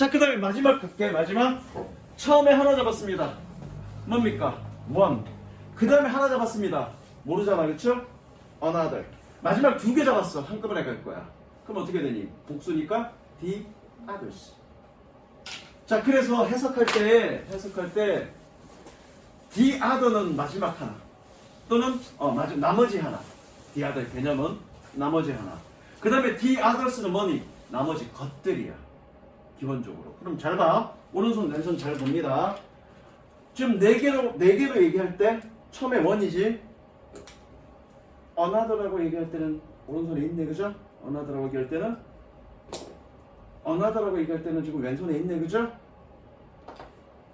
자, 그 다음에 마지막 갈게. 마지막. 처음에 하나 잡았습니다. 뭡니까? one. 그 다음에 하나 잡았습니다. 모르잖아, 그쵸? another. 마지막 두 개 잡았어. 한꺼번에 갈 거야. 그럼 어떻게 되니? 복수니까 the others. 자, 그래서 해석할 때 the other는 마지막 하나 또는 나머지 하나. the other 개념은 나머지 하나. 그 다음에 the others는 뭐니? 나머지 것들이야. 기본적으로. 그럼 잘 봐. 오른손 왼손 잘 봅니다. 지금 네 개로 얘기할 때 처음에 원이지. another라고 얘기할 때는 오른손에 있네, 그죠? another라고 얘기할 때는 지금 왼손에 있네, 그죠?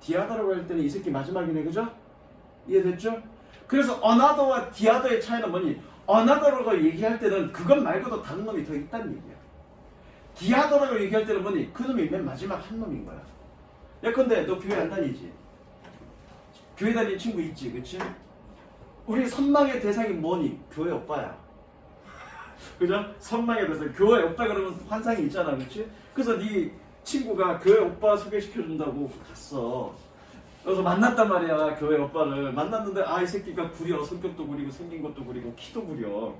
the other라고 할 때는 이 새끼 마지막이네, 그죠? 이해됐죠? 그래서 another와 the other의 차이는 뭐니? another라고 얘기할 때는 그것 말고도 다른 놈이 더 있다는 얘기야. the other라고 얘기할 때는 뭐니? 그 놈이 맨 마지막 한 놈인 거야. 예컨대 너 교회 안 다니지? 교회 다니는 친구 있지, 그치? 우리 선망의 대상이 뭐니? 교회 오빠야. 그죠? 선망의 대상. 교회 오빠 그러면 환상이 있잖아, 그치? 그래서 네 친구가 교회 오빠 소개시켜준다고 갔어. 그래서 만났단 말이야, 교회 오빠를. 만났는데 이 새끼가 구려. 성격도 구리고 생긴 것도 구리고 키도 구려.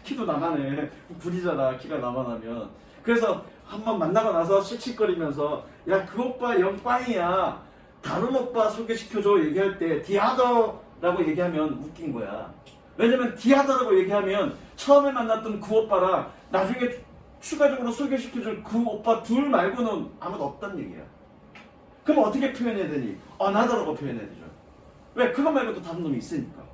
키도 나만해. 구리잖아, 키가 나만하면. 그래서 한번 만나고 나서 씩씩거리면서 야, 그 오빠 영빵이야. 다른 오빠 소개시켜줘 얘기할 때 디아더라고 얘기하면 웃긴 거야. 왜냐면 디아더라고 얘기하면 처음에 만났던 그 오빠랑 나중에 추가적으로 소개시켜줄 그 오빠 둘 말고는 아무도 없단 얘기야. 그럼 어떻게 표현해야 되니? another라고 표현해야 되죠. 왜? 그것 말고도 다른 놈이 있으니까.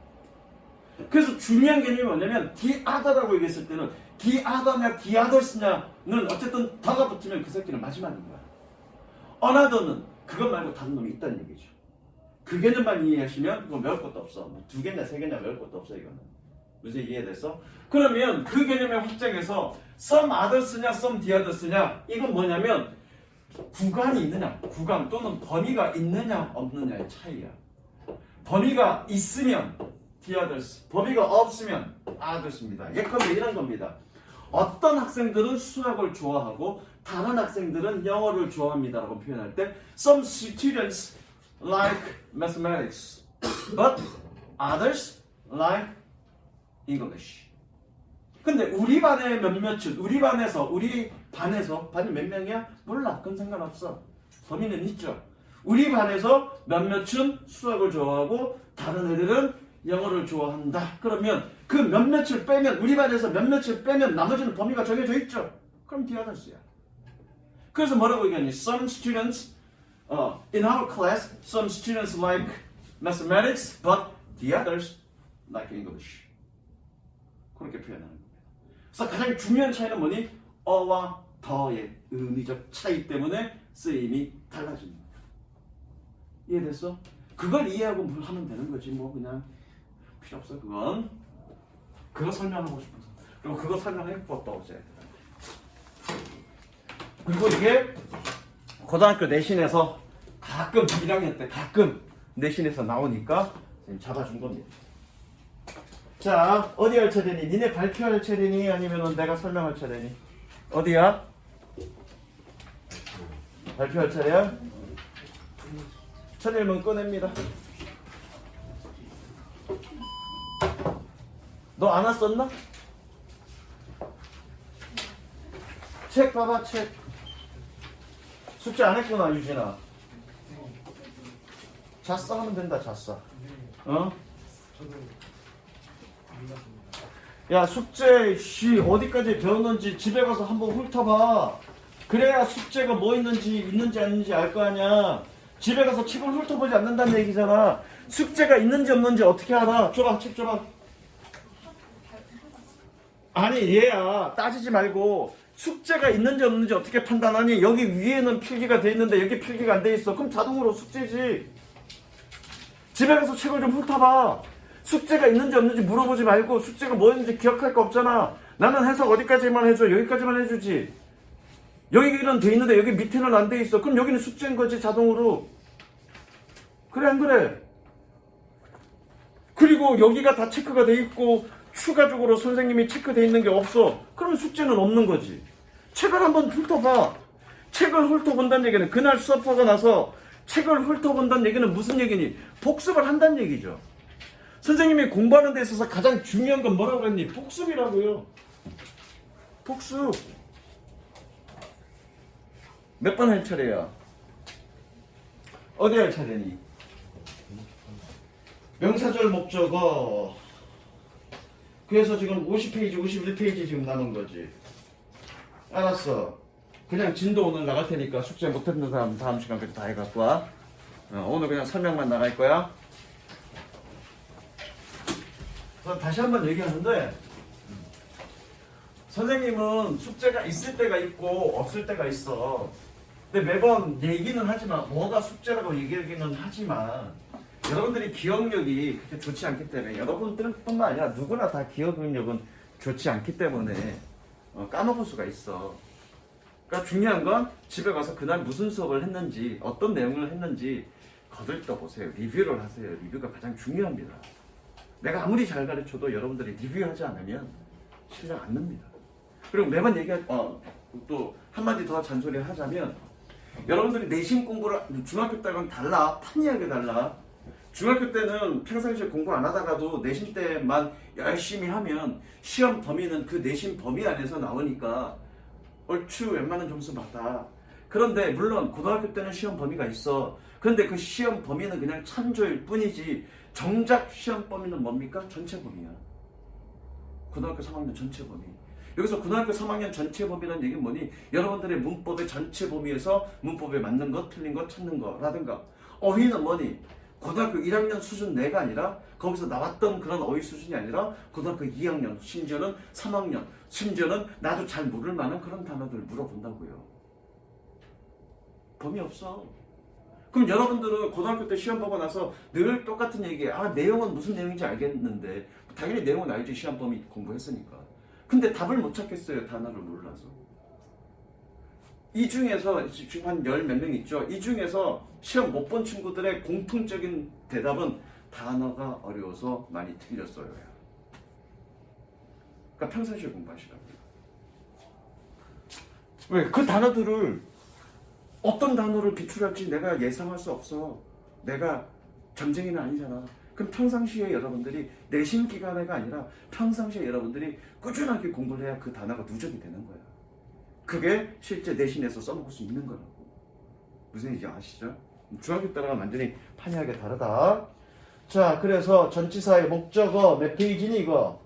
그래서 중요한 개념이 뭐냐면 the other라고 얘기했을 때는 the other냐 the others냐는 어쨌든 더가 붙으면 그 새끼는 마지막인 거야. another는 그것 말고 다른 놈이 있다는 얘기죠. 그 개념만 이해하시면 그거 외울 것도 없어. 뭐 두 개냐 세 개냐 외울 것도 없어. 이거는 무슨 이해됐어? 그러면 그 개념의 확장에서 some others냐 some the others냐 이건 뭐냐면 구간이 있느냐, 구간 또는 범위가 있느냐 없느냐의 차이야. 범위가 있으면 the others, 범위가 없으면 others입니다. 예컨대 이런 겁니다. 어떤 학생들은 수학을 좋아하고 다른 학생들은 영어를 좋아합니다 라고 표현할 때 some students like mathematics but others like English. 근데 우리 반의 몇몇은 우리 반에서 반이 몇 명이야? 몰라. 그건 상관없어. 범위는 있죠. 우리 반에서 몇몇은 수학을 좋아하고 다른 애들은 영어를 좋아한다. 그러면 그 몇몇을 빼면 우리 반에서 몇몇을 빼면 나머지는 범위가 정해져 있죠. 그럼 the others야. 그래서 뭐라고 얘기하니? Some students in our class, some students like mathematics, but the others like English. 그렇게 표현하는 겁니다. 그래서 가장 중요한 차이는 뭐니? 어와 더의 의미적 차이 때문에 쓰임이 달라집니다. 이해됐어? 그걸 이해하고 뭘 하면 되는 거지. 뭐 그냥 필요 없어. 그건 그거 설명하고 싶어서. 그리고 그거 설명해 또 어제. 그리고 이게 고등학교 내신에서 가끔 1학년 때 가끔 내신에서 나오니까 잡아준 겁니다. 자, 어디 할 차례니? 니네 발표할 차례니? 아니면 내가 설명할 차례니? 어디야? 발표할 차례야? 천일문 꺼냅니다. 너 안 왔었나? 책 봐봐, 책. 숙제 안 했구나, 유진아. 잤어 하면 된다, 잤어. 어? 야, 숙제 어디까지 배웠는지 집에 가서 한번 훑어봐. 그래야 숙제가 뭐 있는지 안 있는지 알 거 아니야. 집에 가서 책을 훑어보지 않는다는 얘기잖아. 숙제가 있는지 없는지 어떻게 알아? 줘봐, 책 줘봐. 아니, 얘야, 따지지 말고 숙제가 있는지 없는지 어떻게 판단하니? 여기 위에는 필기가 돼 있는데 여기 필기가 안 돼 있어. 그럼 자동으로 숙제지. 집에 가서 책을 좀 훑어봐. 숙제가 있는지 없는지 물어보지 말고 숙제가 뭐였는지 기억할 거 없잖아. 나는 해석 어디까지만 해줘. 여기까지만 해주지. 여기는 돼 있는데 여기 밑에는 안 돼 있어. 그럼 여기는 숙제인 거지, 자동으로. 그래 안 그래? 그리고 여기가 다 체크가 돼 있고 추가적으로 선생님이 체크돼 있는 게 없어. 그러면 숙제는 없는 거지. 책을 한번 훑어봐. 책을 훑어본다는 얘기는 그날 수업하고 나서 책을 훑어본다는 얘기는 무슨 얘기니? 복습을 한다는 얘기죠. 선생님이 공부하는 데 있어서 가장 중요한 건 뭐라고 했니? 복습이라고요. 복습. 몇 번 할 차례야? 어디 할 차례니? 명사절 목적어. 그래서 지금 50페이지, 51페이지 지금 남은 거지. 알았어. 그냥 진도 오늘 나갈 테니까 숙제 못했는 사람 다음 시간까지 다 해갖고 와. 오늘 그냥 설명만 나갈 거야. 다시 한번 얘기하는데, 선생님은 숙제가 있을 때가 있고 없을 때가 있어. 근데 매번 얘기는 하지만, 뭐가 숙제라고 얘기하기는 하지만, 여러분들이 기억력이 그렇게 좋지 않기 때문에, 여러분들뿐만 아니라 누구나 다 기억력은 좋지 않기 때문에 까먹을 수가 있어. 그러니까 중요한 건 집에 가서 그날 무슨 수업을 했는지, 어떤 내용을 했는지 거들떠 보세요. 리뷰를 하세요. 리뷰가 가장 중요합니다. 내가 아무리 잘 가르쳐도 여러분들이 리뷰하지 않으면 실력 안 납니다. 그리고 매번 또 한마디 더 잔소리를 하자면, 여러분들이 내신 공부를 중학교 때랑 달라. 판이하게 달라. 중학교 때는 평상시에 공부 안 하다가도 내신 때만 열심히 하면 시험 범위는 그 내신 범위 안에서 나오니까 얼추 웬만한 점수 받아. 그런데 물론 고등학교 때는 시험 범위가 있어. 그런데 그 시험 범위는 그냥 참조일 뿐이지, 정작 시험 범위는 뭡니까? 전체 범위야. 고등학교 3학년 전체 범위. 여기서 고등학교 3학년 전체 범위라는 얘기는 뭐니? 여러분들의 문법의 전체 범위에서 문법에 맞는 것, 틀린 것 찾는 거라든가, 어휘는 뭐니? 고등학교 1학년 수준 내가 아니라, 거기서 나왔던 그런 어휘 수준이 아니라 고등학교 2학년, 심지어는 3학년, 심지어는 나도 잘 모를 만한 그런 단어들을 물어본다고요. 범위 없어. 그럼 여러분들은 고등학교 때 시험 보고 나서 늘 똑같은 얘기, 내용은 무슨 내용인지 알겠는데, 당연히 내용은 알지, 시험 범위 공부했으니까. 근데 답을 못 찾겠어요, 단어를 몰라서. 이 중에서 지금 한 열 몇 명 있죠. 이 중에서 시험 못 본 친구들의 공통적인 대답은 단어가 어려워서 많이 틀렸어요. 그러니까 평상시에 공부하시라고요. 왜? 그 단어들을, 어떤 단어를 기출할지 내가 예상할 수 없어. 내가 점쟁이는 아니잖아. 그럼 평상시에 여러분들이 내신 기간에가 아니라 평상시에 여러분들이 꾸준하게 공부를 해야 그 단어가 누적이 되는 거야. 그게 실제 내신에서 써먹을 수 있는 거라고. 무슨 얘기인지 아시죠? 중학교 때랑 완전히 판이하게 다르다. 자, 그래서 전치사의 목적어 몇 페이지니 이거?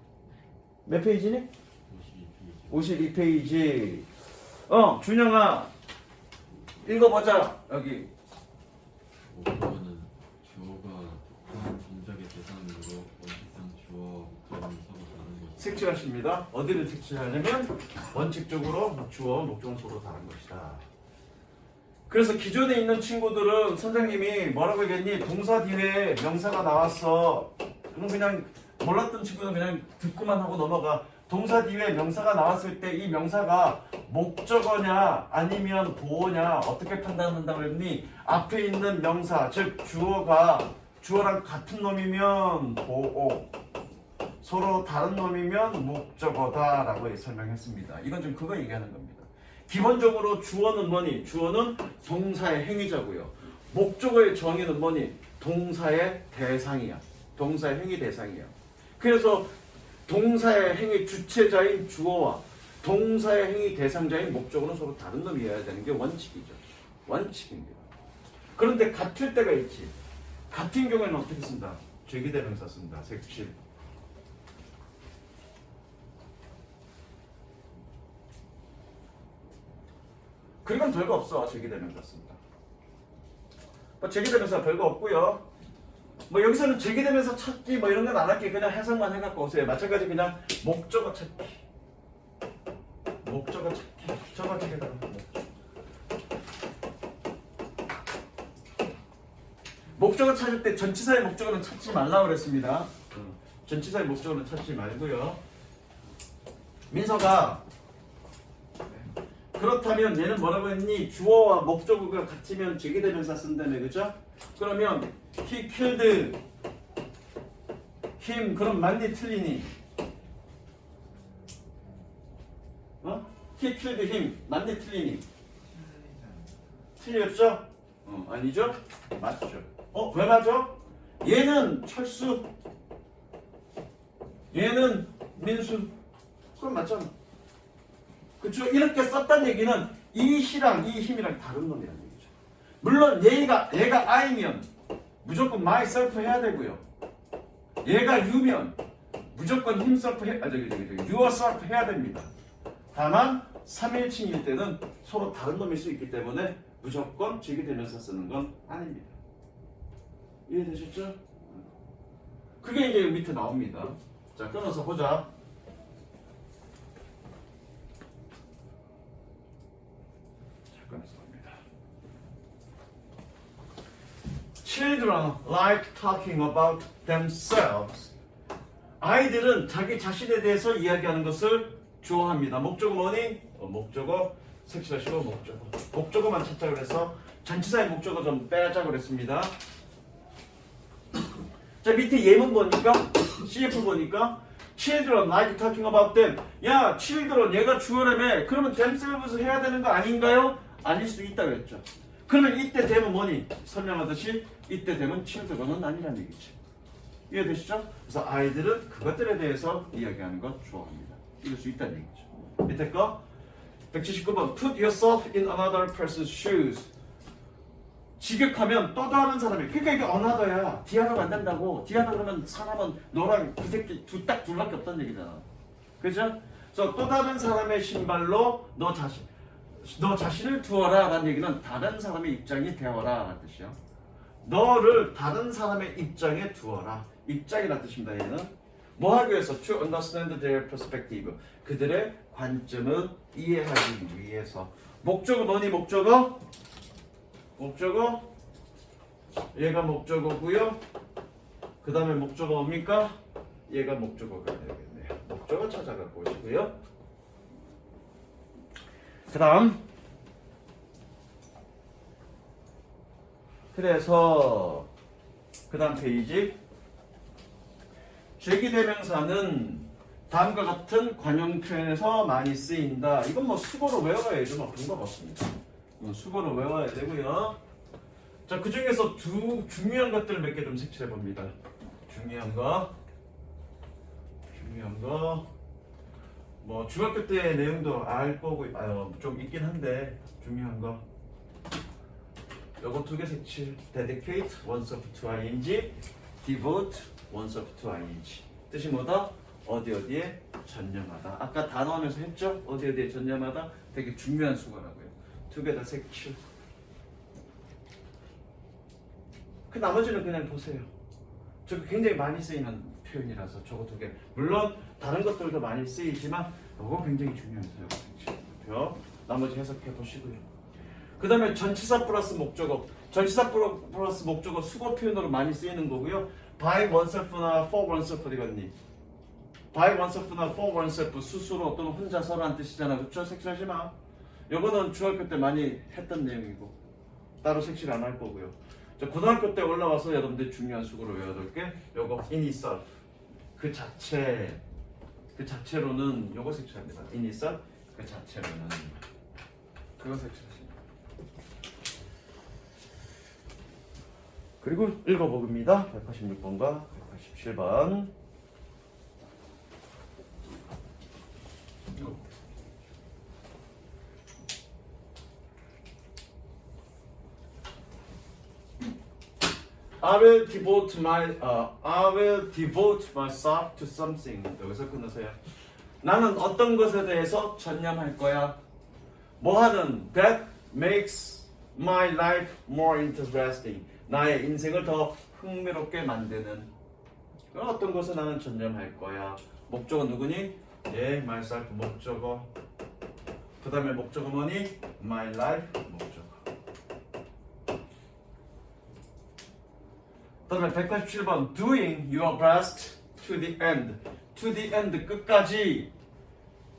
몇 페이지니? 52페이지. 준영아, 읽어보자. 여기. 목적어는 주어가 동작의 대상으로 원칙상 주어 목적어는 서로 다른 것이다. 색칠하십니다. 어디를 색칠하냐면 원칙적으로 주어, 목적은 서로 다른 것이다. 그래서 기존에 있는 친구들은 선생님이 뭐라고 얘기했니? 동사 뒤에 명사가 나왔어. 그럼 그냥 몰랐던 친구는 그냥 듣고만 하고 넘어가. 동사 뒤에 명사가 나왔을 때 이 명사가 목적어냐 아니면 보어냐 어떻게 판단한다고 했니? 앞에 있는 명사, 즉 주어가 주어랑 같은 놈이면 보어, 서로 다른 놈이면 목적어다라고 설명했습니다. 이건 지금 그거 얘기하는 겁니다. 기본적으로 주어는 뭐니? 주어는 동사의 행위자고요. 목적어의 정의는 뭐니? 동사의 대상이야. 동사의 행위 대상이야. 그래서 동사의 행위 주체자인 주어와 동사의 행위 대상자인 목적어는 서로 다른 놈이어야 되는 게 원칙이죠. 원칙입니다. 그런데 같을 때가 있지. 같은 경우에는 어떻게 쓴다? 죄기대명사 쓴다. 색칠. 그건 별거 없어. 죄기대명사 쓴다. 죄기대명사 별거 없고요. 여기서는 제기되면서 찾기 이런 건 안 할게. 그냥 해석만 해갖고 오세요. 마찬가지 그냥 목적어 찾기. 목적어 찾기. 적어지게 되는 목적어 찾을 때 전치사의 목적어는 찾지 말라고 그랬습니다. 전치사의 목적어는 찾지 말고요. 민서가 그렇다면 얘는 뭐라고 했니? 주어와 목적어가 같으면 제기대명사 쓴다며, 그죠? 그러면 he killed him. 그럼 맞니 틀리니? he killed him. 맞니 틀리니? 틀렸죠? 아니죠? 맞죠? 왜 맞아? 얘는 철수, 얘는 민수. 그럼 맞잖아. 그쵸? 이렇게 썼단 얘기는 이 시랑 이 힘이랑 다른 놈이라는 얘기죠. 물론 얘가 I면 무조건 myself 해야 되고요. 얘가 U면 무조건 himself yourself 해야 됩니다. 다만 3일칭일 때는 서로 다른 놈일 수 있기 때문에 무조건 제기되면서 쓰는 건 아닙니다. 이해되셨죠? 그게 이제 밑에 나옵니다. 자, 끊어서 보자. 끊어서 봅니다. Children like talking about themselves. 아이들은 자기 자신에 대해서 이야기하는 것을 좋아합니다. 목적어 뭐니? 목적어 색칠하시고 목적어. 목적어만 찾자 그래서 전치사의 목적어 좀 빼자 그랬습니다. 자, 밑에 예문 보니까 CF 보니까 children like talking about them. 야, children 얘가 주어라며. 그러면 themselves 해야 되는 거 아닌가요? 아닐 수 있다 그랬죠. 그러면 이때 되면 뭐니? 설명하듯이 이때 되면 children은 아니라는 얘기죠. 이해되시죠? 그래서 아이들은 그것들에 대해서 이야기하는 것 좋아합니다. 이럴 수 있다는 얘기죠. 밑에 거 179번 Put yourself in another person's shoes. 직역하면 또 다른 사람이, 그러니까 이게 another야. 디아가 안 된다고. 디아가 그러면 사람은 너랑 그 새끼 둘밖에 없다는 얘기잖아. 그죠? 그래서 또 다른 사람의 신발로 너 자신을 두어라 라는 얘기는 다른 사람의 입장이 되어라 라는 뜻이야. 너를 다른 사람의 입장에 두어라. 입장이라는 뜻입니다. 얘는 뭐 하기 위해서? To understand their perspective. 그들의 관점을 이해하기 위해서. 목적어 뭐니? 목적어? 얘가 목적어고요. 그 다음에 목적어 뭡니까? 얘가 목적어가 되겠네요. 목적어 찾아가 보시고요. 그 다음 그래서 그 다음 페이지 제기대명사는 다음과 같은 관용 표현에서 많이 쓰인다. 이건 뭐 수고로 외워야죠. 뭐 방법 없습니다. 수고로 외워야 되고요. 자, 그 중에서 중요한 것들 몇 개 좀 색칠해 봅니다. 중요한 거 뭐 중학교 때 내용도 알 거고 좀 있긴 한데 중요한 거 요거 두 개 색칠. dedicate, once-up to ing, devote, once-up to ing. 뜻이 뭐다? 어디에 전념하다. 아까 단어 하면서 했죠? 어디에 전념하다? 되게 중요한 수거라고요. 두 개 다 색칠. 그 나머지는 그냥 보세요. 저거 굉장히 많이 쓰이는 표현이라서 저거 두 개. 물론 다른 것들도 많이 쓰이지만 이거 굉장히 중요해서 이거 색칠. 나머지 해석해 보시고요. 그 다음에 전치사 플러스 목적어. 전치사 플러스 목적어 수거 표현으로 많이 쓰이는 거고요. by oneself나 for oneself 어디갔니? by oneself나 for oneself 스스로 또는 혼자서라는 뜻이잖아. 그쵸? 색칠하지 마. 요거는 중학교 때 많이 했던 내용이고 따로 색칠 안 할 거고요. 자, 고등학교 때 올라와서 여러분들 중요한 수고로 외워둘게. 요거 in itself 그 자체로는 요거 색칠합니다. in itself 그 자체로는 그거 색칠하십니다. 그리고 읽어봅니다. 186번과 187번. I will devote myself to something. 여기서 끊으세요. 나는 어떤 것에 대해서 전념할 거야. 뭐 하든 that makes my life more interesting. 나의 인생을 더 흥미롭게 만드는 어떤 것에 나는 전념할 거야. 목적어 누구니? myself 목적어. 그 다음에 목적어 뭐니? my life 목적어. 그 다음에 187번 doing your best to the end. to the end 끝까지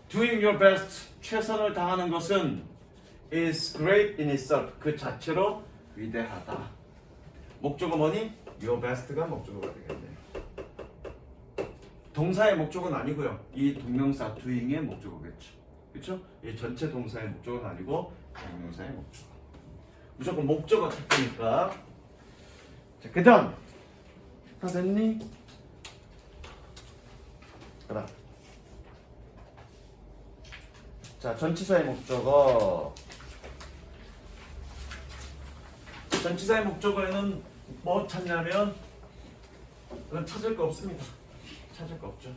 doing your best 최선을 다하는 것은 is great in itself 그 자체로 위대하다. 목적어 뭐니? your best가 목적어가 되겠네요. 동사의 목적어는 아니고요. 이 동명사 doing의 목적어겠죠. 그렇죠? 이 전체 동사의 목적어는 아니고 동명사의 목적어. 무조건 목적어 찾기니까. 자, 그 다음 다 됐니? 그다음 자, 전치사의 목적어. 전치사의 목적어에는 뭐 찾냐면 그건 찾을 거 없습니다. 찾을 거 없죠.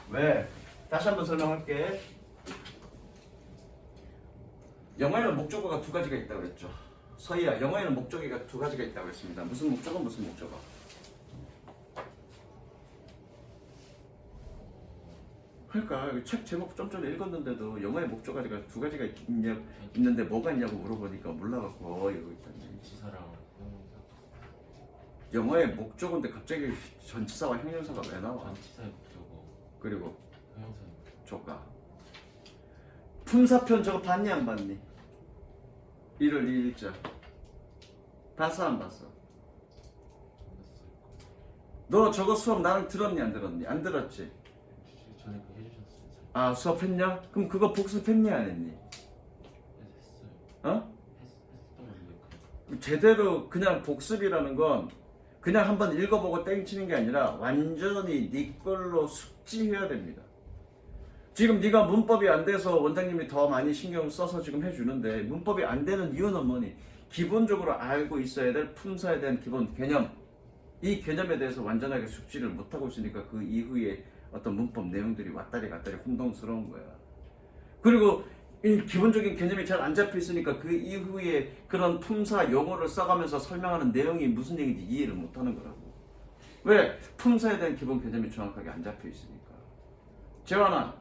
왜? 다시 한번 설명할게. 영어에는 목적어가 두 가지가 있다고 그랬죠. 서희야, 영어에는 목적어가 두 가지가 있다고 했습니다. 무슨 목적어, 무슨 목적어? 그러니까 여기 책 제목 좀 전에 읽었는데도 영어의 목적어가 두 가지가 있는데 뭐가 있냐고 물어보니까 몰라갖고 이러고 있다니. 전치사랑 형용사. 영어의 목적어인데 갑자기 전치사와 형용사가 왜 나와? 전치사의 목적어. 그리고 형용사의 목적어. 조가 품사편 저거 봤니 안 봤니? 1월 2일자 봤어 안 봤어? 너 저거 수업 나랑 들었니 안 들었니? 안 들었지? 전에 그 해주셨어요. 아 수업했냐? 그럼 그거 복습했니 안 했니? 했어요. 어? 했던 건데 제대로 그냥 복습이라는 건 그냥 한번 읽어보고 땡치는 게 아니라 완전히 네 걸로 숙지해야 됩니다. 지금 네가 문법이 안 돼서 원장님이 더 많이 신경 써서 지금 해주는데 문법이 안 되는 이유는 뭐니? 기본적으로 알고 있어야 될 품사에 대한 기본 개념, 이 개념에 대해서 완전하게 숙지를 못하고 있으니까 그 이후에 어떤 문법 내용들이 왔다리 갔다리 혼동스러운 거야. 그리고 이 기본적인 개념이 잘 안 잡혀 있으니까 그 이후에 그런 품사 용어를 써가면서 설명하는 내용이 무슨 얘기인지 이해를 못하는 거라고. 왜? 품사에 대한 기본 개념이 정확하게 안 잡혀 있으니까. 재환아,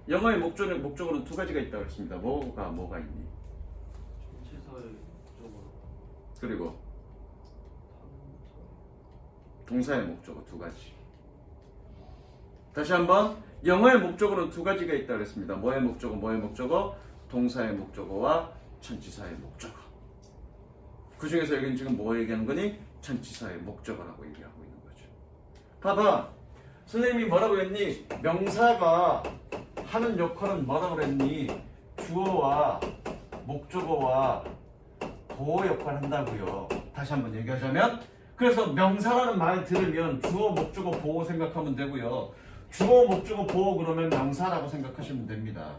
영어의 목적어는 두 가지가 있다고 했습니다. 뭐가 있니? 전치사의 목적어. 그리고 동사의 목적어 두 가지. 다시 한번 영어의 목적어는 두 가지가 있다고 했습니다. 뭐의 목적어? 동사의 목적어와 전치사의 목적어. 그 중에서 여기는 지금 뭐 얘기하는 거니? 전치사의 목적어라고 얘기하고 있는 거죠. 봐봐. 선생님이 뭐라고 했니? 명사가 하는 역할은 뭐라고 그랬니? 주어와 목적어와 보호 역할을 한다고요. 다시 한번 얘기하자면 그래서 명사라는 말 들으면 주어, 목적어, 보호 생각하면 되고요. 주어, 목적어, 보호 그러면 명사라고 생각하시면 됩니다.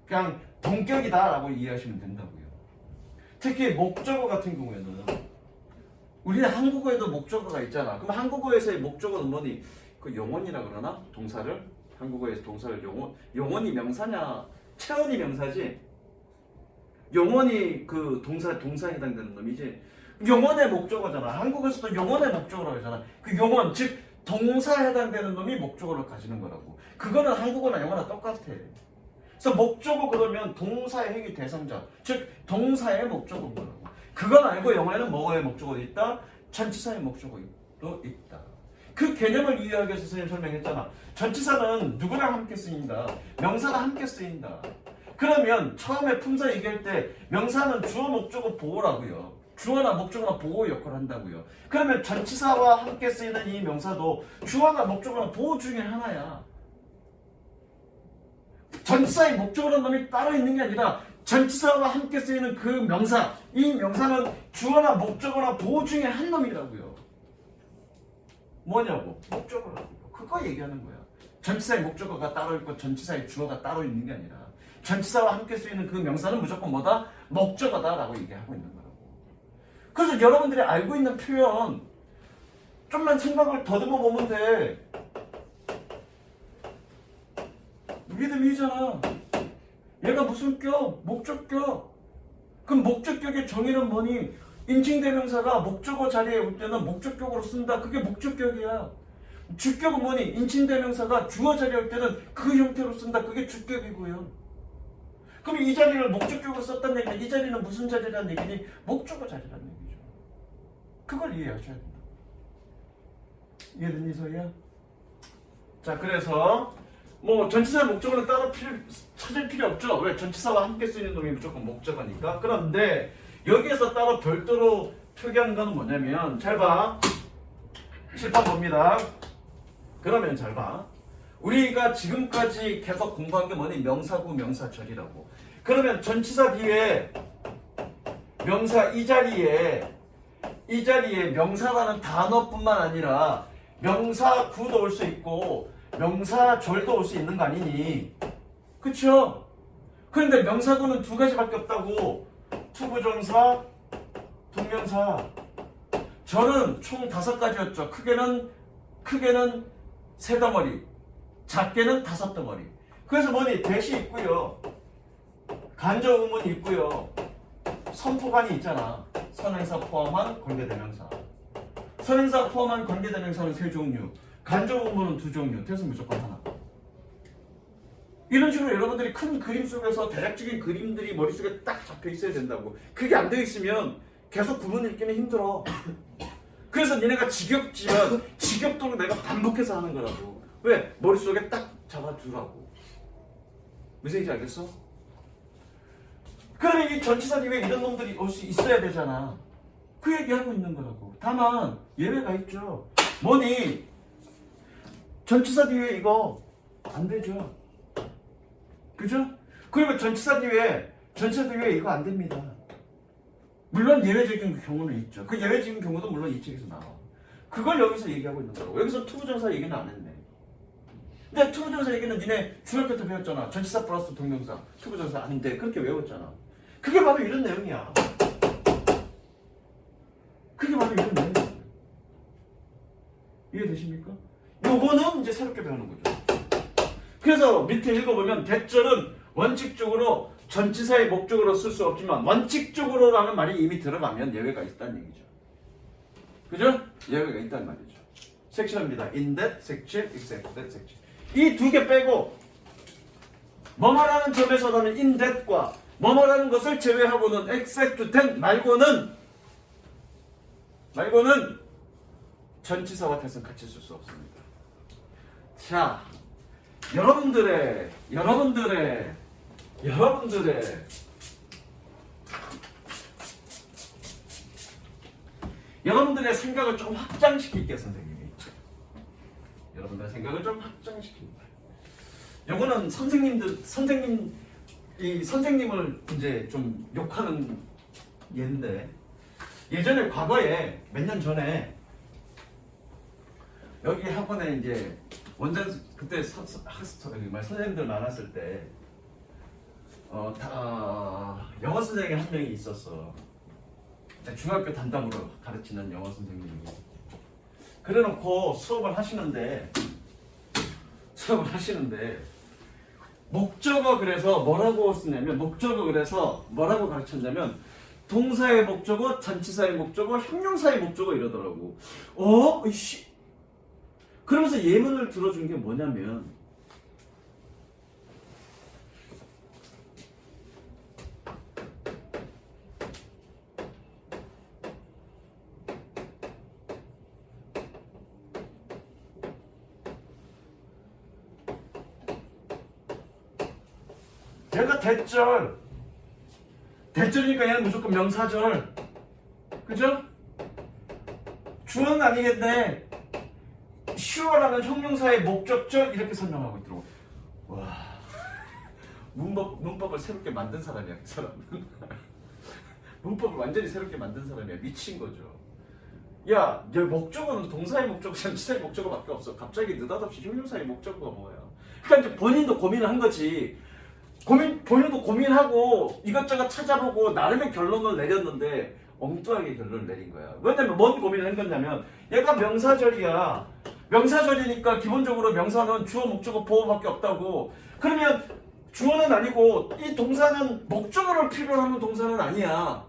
그냥 동격이다라고 이해하시면 된다고요. 특히 목적어 같은 경우에는 우리는 한국어에도 목적어가 있잖아. 그럼 한국어에서의 목적어는 뭐니? 그 용언이라 그러나? 동사를? 한국어에서 동사를 용언이 명사냐? 체언이 명사지? 용언이 그 동사에 해당되는 놈이지? 용언의 목적어잖아. 한국에서도 용언의 목적어라고 하잖아. 그 용언, 즉 동사에 해당되는 놈이 목적어를 가지는 거라고. 그거는 한국어나 영어나 똑같아. 그래서 목적어 그러면 동사의 행위 대상자, 즉 동사의 목적어인 거라고. 그건 알고 영어에는 뭐의 목적어도 있다? 전치사의 목적어도 있다. 그 개념을 이해하기 위해서 선생님 설명했잖아. 전치사는 누구랑 함께 쓰인다? 명사랑 함께 쓰인다. 그러면 처음에 품사 얘기할 때 명사는 주어, 목적어, 보호라고요. 주어나 목적어나 보호 역할을 한다고요. 그러면 전치사와 함께 쓰이는 이 명사도 주어나 목적어나 보호 중에 하나야. 전치사의 목적어라는 놈이 따로 있는 게 아니라 전치사와 함께 쓰이는 그 명사, 이 명사는 주어나 목적어나 보호 중에 한 놈이라고요. 뭐냐고? 목적어라고요. 그거 얘기하는 거야. 전치사의 목적어가 따로 있고 전치사의 주어가 따로 있는 게 아니라 전치사와 함께 쓰이는 그 명사는 무조건 뭐다? 목적어다라고 얘기하고 있는 거라고. 그래서 여러분들이 알고 있는 표현 좀만 생각을 더듬어 보면 돼. 믿음이잖아. 얘가 무슨 격? 목적격. 그럼 목적격의 정의는 뭐니? 인칭대명사가 목적어 자리에 올 때는 목적격으로 쓴다. 그게 목적격이야. 주격은 뭐니? 인칭대명사가 주어 자리에 올 때는 그 형태로 쓴다. 그게 주격이고요. 그럼 이 자리를 목적격으로 썼다는 얘기는 이 자리는 무슨 자리라는 얘기니? 목적어 자리라는 얘기죠. 그걸 이해하셔야 된다. 이해됐니, 소희야? 자, 그래서 뭐 전치사 목적어는 따로 찾을 필요 없죠. 왜? 전치사와 함께 쓰이는 놈이 무조건 목적어니까. 그런데 여기에서 따로 별도로 표기하는 건 뭐냐면 잘 봐. 칠판 봅니다. 그러면 잘 봐. 우리가 지금까지 계속 공부한 게 뭐니? 명사구, 명사절이라고. 그러면 전치사 뒤에 명사 이 자리에 명사라는 단어뿐만 아니라 명사구도 올 수 있고 명사절도 올 수 있는 거 아니니? 그쵸? 그런데 명사구는 두 가지밖에 없다고. 투부정사, 동명사. 절은 총 5가지였죠. 크게는 3덩어리, 작게는 5덩어리. 그래서 뭐니? 대시 있고요. 간접 의문이 있고요. 선포관이 있잖아. 선행사 포함한 관계대명사. 선행사 포함한 관계대명사는 3종류. 간접 의문은 2종류. 대신 무조건 하나. 이런 식으로 여러분들이 큰 그림 속에서 대략적인 그림들이 머릿속에 딱 잡혀 있어야 된다고. 그게 안 되어 있으면 계속 구분 읽기는 힘들어. 그래서 니네가 지겹지만 지겹도록 내가 반복해서 하는 거라고. 왜? 머릿속에 딱 잡아두라고. 무슨 얘기인지 알겠어? 그러면 이 전치사 뒤에 이런 놈들이 올 수 있어야 되잖아. 그 얘기하고 있는 거라고. 다만 예외가 있죠. 뭐니? 전치사 뒤에 이거 안 되죠. 그죠? 그리고 전치사 뒤에 이거 안 됩니다. 물론 예외적인 경우는 있죠. 그 예외적인 경우도 물론 이 책에서 나와. 그걸 여기서 얘기하고 있는 거라고. 여기서 투부정사 얘기는 안 했네. 근데 투부정사 얘기는 니네 중학교 때 배웠잖아. 전치사 플러스 동명사. 투부정사 안 돼. 그렇게 외웠잖아. 그게 바로 이런 내용이야. 그게 바로 이런 내용이야. 이해되십니까? 요거는 이제 새롭게 배우는 거죠. 그래서 밑에 읽어보면 대절은 원칙적으로 전치사의 목적으로 쓸 수 없지만 원칙적으로라는 말이 이미 들어가면 예외가 있다는 얘기죠. 그죠? 예외가 있다는 말이죠. 섹션입니다. in that section, except that section. 이 두 개 빼고 뭐뭐라는 점에서는 in that과 뭐뭐라는 것을 제외하고는 except that 말고는 전치사와 that은 같이 쓸 수 없습니다. 자, 여러분들의 생각을 좀 확장시킬게요, 선생님이. 여러분들의 생각을 좀 확장시킵니다. 요거는 선생님을 이제 좀 욕하는 예인데, 예전에 과거에 몇 년 전에 여기 학원에 이제 그때 선생님들 많았을 때 영어 선생님이 한 명이 있었어. 중학교 담당으로 가르치는 영어 선생님이. 그래놓고 수업을 하시는데 목적어 그래서 뭐라고 쓰냐면 뭐라고 가르쳤냐면 동사의 목적어, 전치사의 목적어, 형용사의 목적어 이러더라고. 이씨. 그러면서 예문을 들어준 게 뭐냐면 얘가 대절이니까 얘는 무조건 명사절. 그죠? 주어는 아니겠네. sure라는 형용사의 목적절 이렇게 설명하고 있더라고. 와, 문법을 새롭게 만든 사람이야, 그 사람은. 문법을 완전히 새롭게 만든 사람이야. 미친 거죠. 야, 내 목적어는 동사의 목적어, 전치사의 목적어밖에 없어. 갑자기 느닷없이 형용사의 목적어가 뭐야? 그러니까 이제 본인도 고민을 한 거지. 본인도 고민하고 이것저것 찾아보고 나름의 결론을 내렸는데 엉뚱하게 결론을 내린 거야. 왜냐면 뭔 고민을 한 거냐면 얘가 명사절이야. 명사절이니까 기본적으로 명사는 주어, 목적어, 보어밖에 없다고. 그러면 주어는 아니고 이 동사는 목적어를 필요로 하는 동사는 아니야.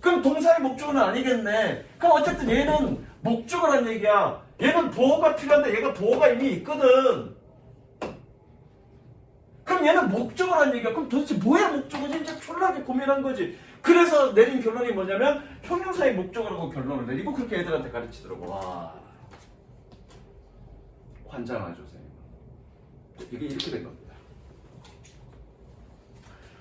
그럼 동사의 목적어는 아니겠네. 그럼 어쨌든 얘는 목적어란 얘기야. 얘는 보어가 필요한데 얘가 보어가 이미 있거든. 그럼 얘는 목적어란 얘기야. 그럼 도대체 뭐야 목적어지? 이제 졸라게 고민한 거지. 그래서 내린 결론이 뭐냐면 형용사의 목적어라고 결론을 내리고 그렇게 애들한테 가르치더라고. 와, 환장하죠, 선생님. 이게 이렇게 된 겁니다.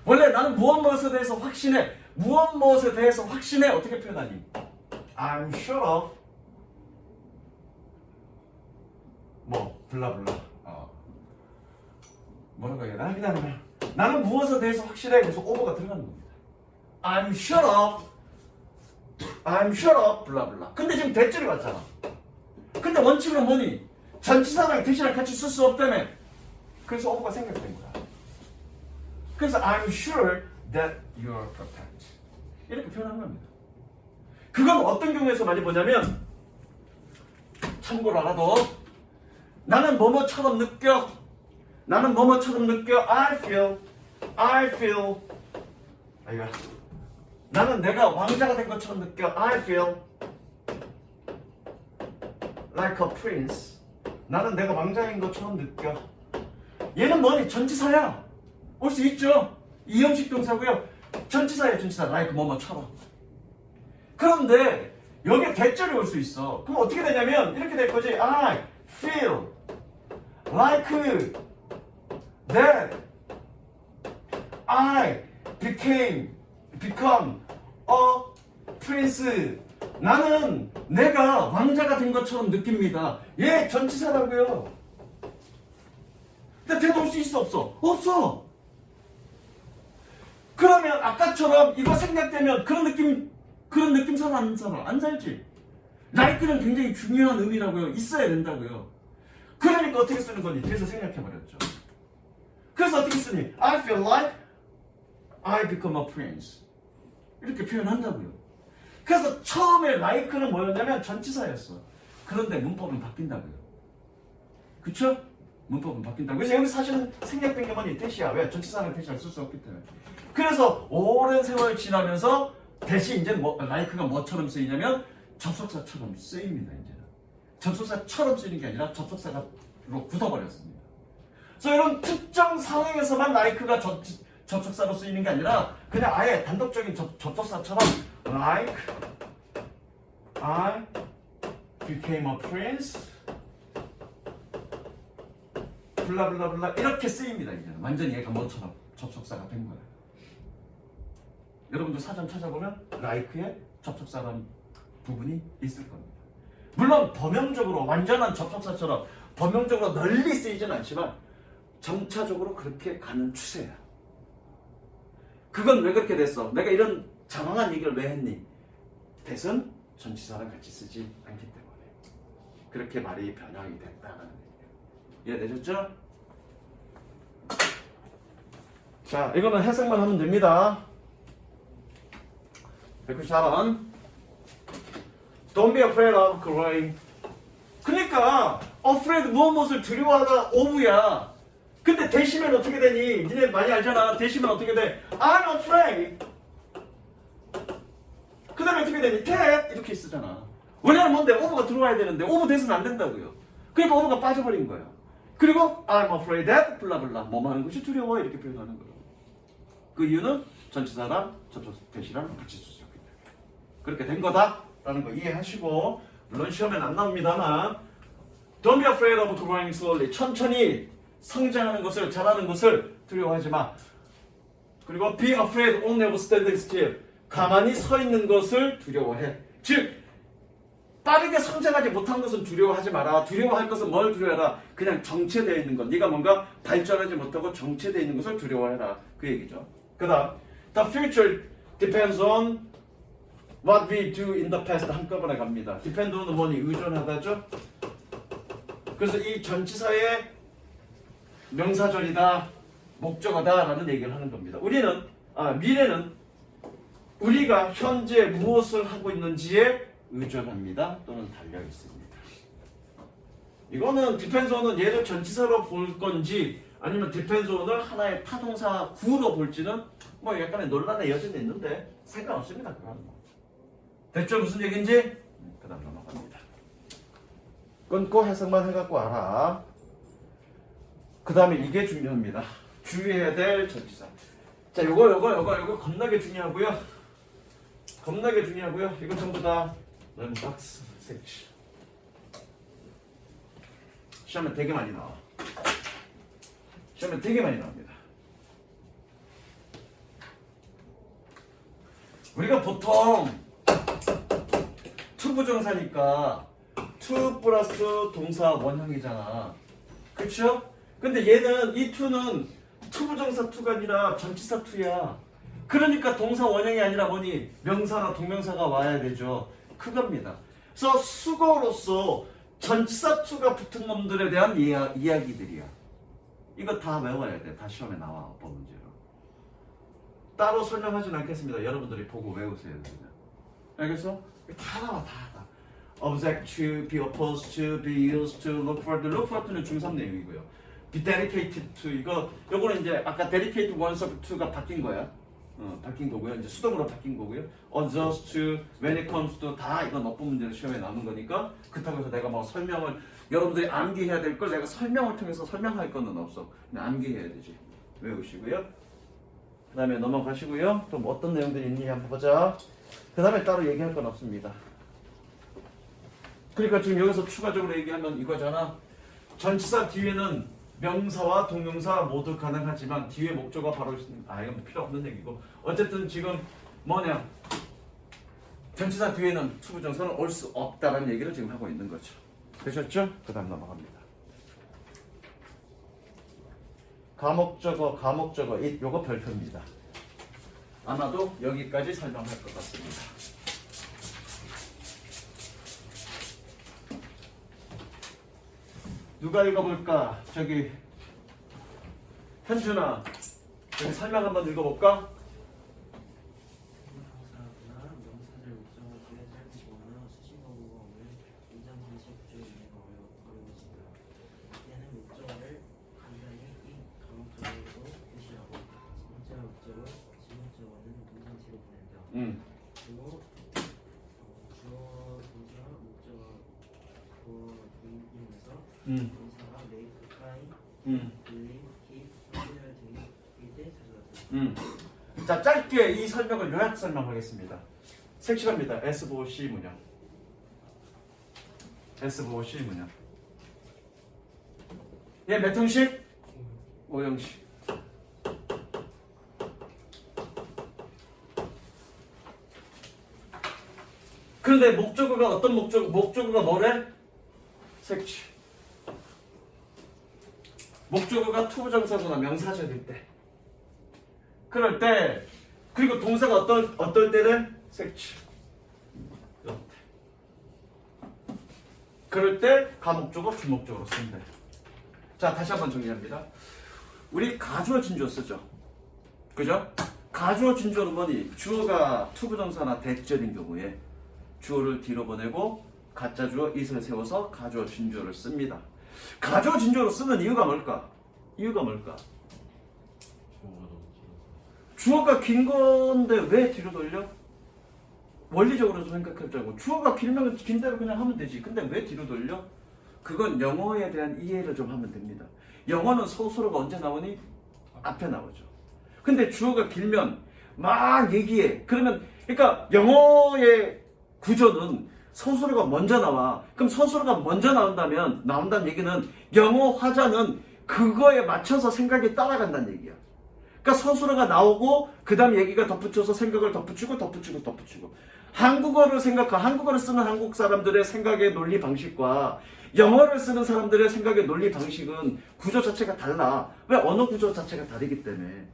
원래 나는 무엇에 대해서 확신해. 무엇에 대해서 확신해. 어떻게 표현하니? I'm sure of 블라블라. 뭐라고 해야 되나? 그냥 나는 무엇에 대해서 확실해. 그래서 오버가 들어가는 겁니다. I'm shut up. I'm shut up. 블라블라. 근데 지금 대절이 왔잖아. 근데 원칙은 뭐니? 전치사랑 대신랑 같이 쓸 수 없다며. 그래서 오브가 생략된 거야. 그래서 I'm sure that you're perfect. 이렇게 표현한 겁니다. 그건 어떤 경우에서 많이 보냐면 참고로 알아도 나는 뭐뭐처럼 느껴. 나는 뭐뭐처럼 느껴. I feel. 아이고. 나는 내가 왕자가 된 것처럼 느껴. I feel like a prince. 나는 내가 왕자인 것처럼 느껴. 얘는 뭐니? 전치사야. 올 수 있죠. 이형식 동사고요. 전치사야, 전치사. like 뭐뭐처럼. 그런데 여기에 대절이 올 수 있어. 그럼 어떻게 되냐면 이렇게 될 거지. I feel like that I become a prince. 나는 내가 왕자가 된 것처럼 느낍니다. 얘 전치사라고요. 근데 대도 올 수 있어 없어? 없어. 그러면 아까처럼 이거 생략되면 그런 느낌 살아 안 살아? 안 살지. like는 굉장히 중요한 의미라고요. 있어야 된다고요. 그러니까 어떻게 쓰는 거니? 그래서 생략해버렸죠. 그래서 어떻게 쓰니? I feel like I become a prince. 이렇게 표현한다고요. 그래서 처음에 like는 뭐였냐면 전치사였어. 그런데 문법은 바뀐다고요. 그쵸? 문법은 바뀐다고. 그래서 여기 사실은 생략된 게 뭐니? 대시야. 왜? 전치사는 대시를 쓸 수 없기 때문에. 그래서 오랜 세월 지나면서 대신 이제 like가 뭐처럼 쓰이냐면 접속사처럼 쓰입니다. 이제는 접속사처럼 쓰이는 게 아니라 접속사로 굳어버렸습니다. 그래서 이런 특정 상황에서만 like가 접속사로 쓰이는 게 아니라 그냥 아예 단독적인 접속사처럼 like I became a prince 블라블라블라 이렇게 쓰입니다. 이제는 완전히 얘가 뭐처럼 접속사가 된 거예요. 여러분도 사전 찾아보면 like에 접속사라는 부분이 있을 겁니다. 물론 범용적으로 완전한 접속사처럼 범용적으로 널리 쓰이지는 않지만 점차적으로 그렇게 가는 추세야. 그건 왜 그렇게 됐어? 내가 이런 장황한 얘기를 왜 했니? 대선 전치사랑 같이 쓰지 않기 때문에 그렇게 말이 변형이 됐다는 얘기예요. 이해되셨죠? 자, 이거는 해석만 하면 됩니다. 194번 Don't be afraid of growing. 그러니까 afraid 무엇을 두려워하다 of야. 근데 대시면 어떻게 되니? 니네 많이 알잖아. 대시면 어떻게 돼? I'm afraid. 그 다음에 어떻게 되니? that 이렇게 쓰잖아. 원래는 뭔데? of가 들어와야 되는데 of that은 안 된다고요. 그러니까 of가 빠져버린 거예요. 그리고 I'm afraid that 블라블라 뭐뭐 하는 것이 두려워 이렇게 표현하는 거예요. 그 이유는 전치사랑 접속 대시랑 같이 쓸 수 있기 때문에 그렇게 된 거다라는 거 이해하시고, 물론 시험엔 안 나옵니다만 Don't be afraid of growing slowly. 천천히 성장하는 것을, 자라는 것을 두려워하지 마. 그리고 be afraid only of standing still. 가만히 서 있는 것을 두려워해. 즉 빠르게 성장하지 못한 것은 두려워하지 마라. 두려워할 것은 뭘 두려워해라? 그냥 정체되어 있는 것. 네가 뭔가 발전하지 못하고 정체되어 있는 것을 두려워해라. 그 얘기죠. 그 다음 The future depends on what we do in the past. 한꺼번에 갑니다. depend on은 뭐니? 의존하다죠. 그래서 이 전치사의 명사절이다, 목적어다라는 얘기를 하는 겁니다. 미래는 우리가 현재 무엇을 하고 있는지에 의존합니다. 또는 달려 있습니다. 이거는 depends on은 얘를 전치사로 볼 건지 아니면 depends on을 하나의 타동사 구로 볼지는 뭐 약간의 논란의 여지는 있는데 상관없습니다. 그건 됐죠? 무슨 얘기인지? 그 다음 넘어갑니다. 끊고 해석만 해갖고 알아. 그 다음에 이게 중요합니다. 주의해야 될 전치사. 자, 요거 겁나게 중요하고요. 이건 전부 다 런박스 색칠. 시험에 되게 많이 나와. 시험에 되게 많이 나옵니다. 우리가 보통 투부정사니까 to 플러스 동사 원형이잖아. 그쵸? 근데 얘는 이 to는 투부정사 to가 아니라 전치사 to야. 그러니까 동사 원형이 아니라 뭐니? 명사나 동명사가 와야 되죠. 그겁니다. 그래서 수거로서 전치사 투가 붙은 놈들에 대한 이야기들이야. 이거 다 외워야 돼. 다 시험에 나와. 어법 문제로. 따로 설명하지는 않겠습니다. 여러분들이 보고 외우세요. 그냥. 알겠어? 다 나와. 다. Object to, be opposed to, be used to, look for. look for to는 중3 내용이고요. be dedicated to 요거는 이제 아까 dedicated ones of to가 바뀐 거야. 바뀐 거고요. 이제 수동으로 바뀐 거고요. adjust to, when it comes to 다 이건 어법 문제로 시험에 나오는 거니까 그렇다고 해서 내가 뭐 설명을 여러분들이 암기해야 될 걸 내가 설명을 통해서 설명할 거는 없어. 그냥 암기해야 되지. 외우시고요. 그 다음에 넘어가시고요. 또 뭐 어떤 내용들이 있니 한번 보자. 그 다음에 따로 얘기할 건 없습니다. 그러니까 지금 여기서 추가적으로 얘기하면 이거잖아. 전치사 뒤에는 명사와 동명사 모두 가능하지만 뒤에 목조가 바로 있습니다. 이건 필요 없는 얘기고 어쨌든 지금 뭐냐 전치사 뒤에는 투부정사는 올 수 없다라는 얘기를 지금 하고 있는 거죠. 되셨죠? 그 다음 넘어갑니다. 가목적어 요거 별표입니다. 아마도 여기까지 설명할 것 같습니다. 누가 읽어볼까? 저기 현준아 여기 설명 한번 읽어볼까? 명사나 명사절 목적어 뒤에 짧거나 수식어구가 오면 문장전체 구조에 있는 어려워집니다. 이때는 목적어를 간단히 이 가목적어로 표시하고 문자 목적어, 지목적어는 문장체로 보낸다. 그리고 주어, 동사, 목적어 이용해서 동사가 make, find, believe, keep, consider 등일 때 자주 자 짧게 이 설명을 요약 설명하겠습니다. 색칠합니다. S5C 문형. S5C 문형. 얘 몇 형식? 5형식. 그런데 목적어가 어떤 목적어가 뭐래? 색칠. 목적어가 투부정사구나 명사절일 때. 그럴 때 그리고 동사가 어떨 때는 색칠. 이렇게. 그럴 때 가목적어 주목적으로 쓴다. 자 다시 한번 정리합니다. 우리 가주어 진주어 쓰죠. 그죠? 가주어 진주어는 뭐니? 주어가 투부정사나 대절인 경우에 주어를 뒤로 보내고 가짜 주어 it을 세워서 가주어 진주어를 씁니다. 가주어 진주어로 쓰는 이유가 뭘까? 주어가 긴 건데 왜 뒤로 돌려? 원리적으로 좀 생각해보자고. 주어가 길면 긴 대로 그냥 하면 되지. 근데 왜 뒤로 돌려? 그건 영어에 대한 이해를 좀 하면 됩니다. 영어는 소수로가 언제 나오니? 앞에 나오죠. 근데 주어가 길면 막 얘기해. 그러니까 영어의 구조는 서술어가 먼저 나와. 그럼 서술어가 먼저 나온다는 얘기는 영어 화자는 그거에 맞춰서 생각이 따라간다는 얘기야. 그러니까 서술어가 나오고 그 다음 얘기가 덧붙여서 생각을 덧붙이고. 한국어를 쓰는 한국 사람들의 생각의 논리 방식과 영어를 쓰는 사람들의 생각의 논리 방식은 구조 자체가 달라. 왜? 언어 구조 자체가 다르기 때문에.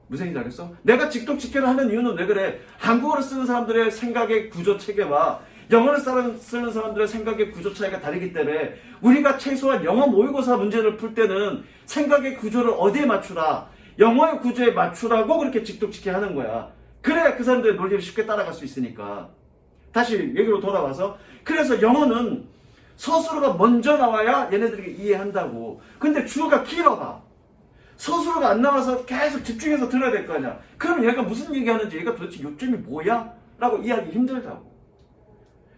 무슨 얘기인지 알겠어? 내가 직독직계를 하는 이유는 왜 그래? 한국어를 쓰는 사람들의 생각의 구조 체계와 영어를 쓰는 사람들의 생각의 구조 차이가 다르기 때문에 우리가 최소한 영어 모의고사 문제를 풀 때는 생각의 구조를 어디에 맞추라? 영어의 구조에 맞추라고 그렇게 직독직계 하는 거야. 그래야 그 사람들의 논리를 쉽게 따라갈 수 있으니까. 다시 얘기로 돌아와서 그래서 영어는 서술어가 먼저 나와야 얘네들이 이해한다고. 근데 주어가 길어가. 서술어가 안 나와서 계속 집중해서 들어야 될 거 아니야. 그럼 얘가 무슨 얘기하는지 얘가 도대체 요점이 뭐야? 라고 이해하기 힘들다고.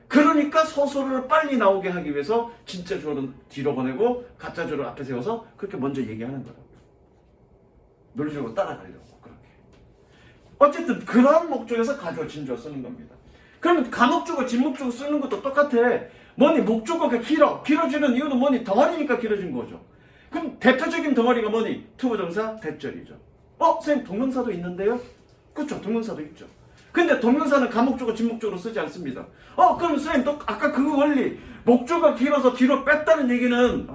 그러니까 서술어를 빨리 나오게 하기 위해서 진짜 주어는 뒤로 보내고 가짜 주어를 앞에 세워서 그렇게 먼저 얘기하는 거라고. 논리적으로 따라가려고 그렇게. 어쨌든 그런 목적에서 가주어 진주어 쓰는 겁니다. 그러면 가목적어 진목적어 쓰는 것도 똑같아. 뭐니 목적어가 길어지는 이유는 뭐니 덩어리니까 길어진 거죠. 그럼 대표적인 덩어리가 뭐니? 투부정사 대절이죠. 선생님 동명사도 있는데요? 그렇죠. 동명사도 있죠. 근데 동명사는 가목적어 진목적으로 쓰지 않습니다. 그럼 선생님 또 아까 그 원리 목적어가 길어서 뒤로 뺐다는 얘기는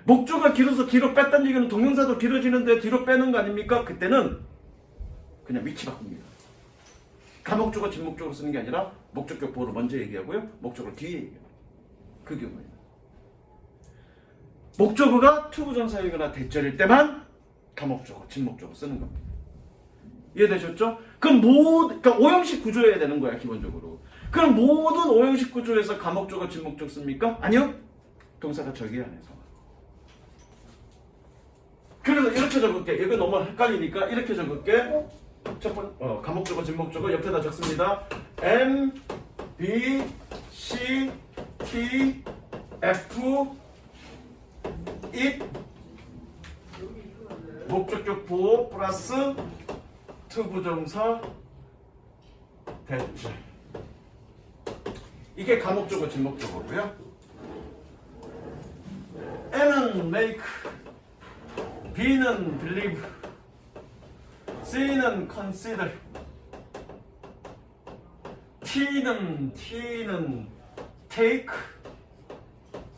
목적어가 길어서 뒤로 뺐다는 얘기는 동명사도 길어지는데 뒤로 빼는 거 아닙니까? 그때는 그냥 위치 바꿉니다. 가목적어 진목적으로 쓰는 게 아니라 목적격 보호를 먼저 얘기하고요. 목적어를 뒤에 얘기해요. 그 경우에는 목적어가 투부정사이거나 대절일 때만 가목적어 진목적으로 쓰는 겁니다. 이해되셨죠? 그럼 그러니까 오형식 구조여야 되는 거야 기본적으로. 그럼 모든 오형식 구조에서 가목적어 진목적 씁니까? 아니요. 동사가 절개 안에서. 그래서 이렇게 적을게. 이거 너무 헷갈리니까 이렇게 적을게. 첫 번째 가목적어 진목적어 옆에다 적습니다. M, B, C, T, F, it 목적격 보호 플러스 투부정사 대절. 이게 가목적어 진목적어고요. M은 make, B는 believe, C는 consider, T는 take,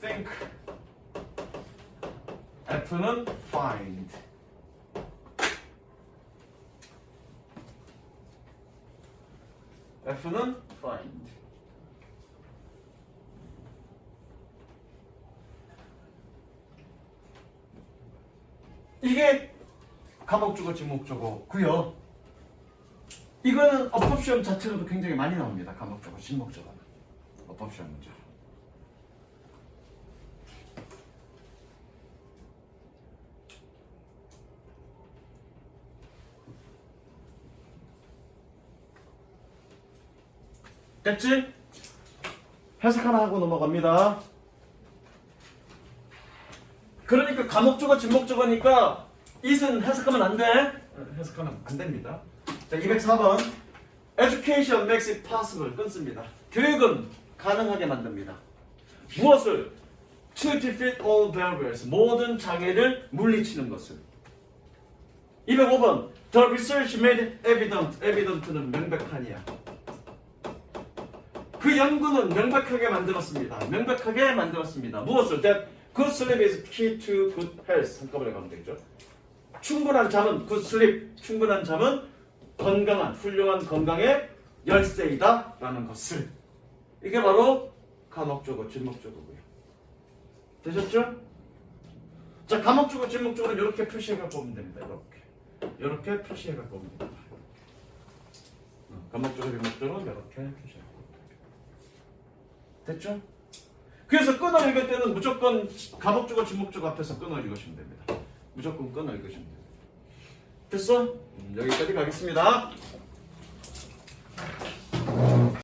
think, F는 find. F는 find. 이게 가목적어 진목적어고요. 이거는 어법시험 자체로도 굉장히 많이 나옵니다. 가목적어 진목적어는 어법시험 문제. 됐지? 해석 하나 하고 넘어갑니다. 그러니까 가목적어 진목적어니까 it은 해석하면 안 돼. 해석하면 안 됩니다. 자, 204번. Education makes it possible. 끊습니다. 교육은 가능하게 만듭니다. 무엇을? To defeat all barriers. 모든 장애를 물리치는 것을. 205번. The research made evident. evident는 명백하니야. 그 연구는 명백하게 만들었습니다. 명백하게 만들었습니다. 무엇을? That good sleep is key to good health. 한꺼번에 가면 되죠. 충분한 잠은 good sleep. 충분한 잠은 건강한, 훌륭한 건강의 열쇠이다 라는 것을. 이게 바로 가목적어, 진목적어고요. 되셨죠? 자, 가목적어, 진목적어는 이렇게 표시해갖고 보면 됩니다. 이렇게 표시해갖고 보면 됩니다. 가목적어, 진목적어는 이렇게 표시해갖고. 됐죠? 그래서 끊어 읽을 때는 무조건 가목적어, 진목적어 앞에서 끊어 읽으시면 됩니다. 무조건 끊어 읽으시면 됩니다. 됐어? 여기까지 가겠습니다.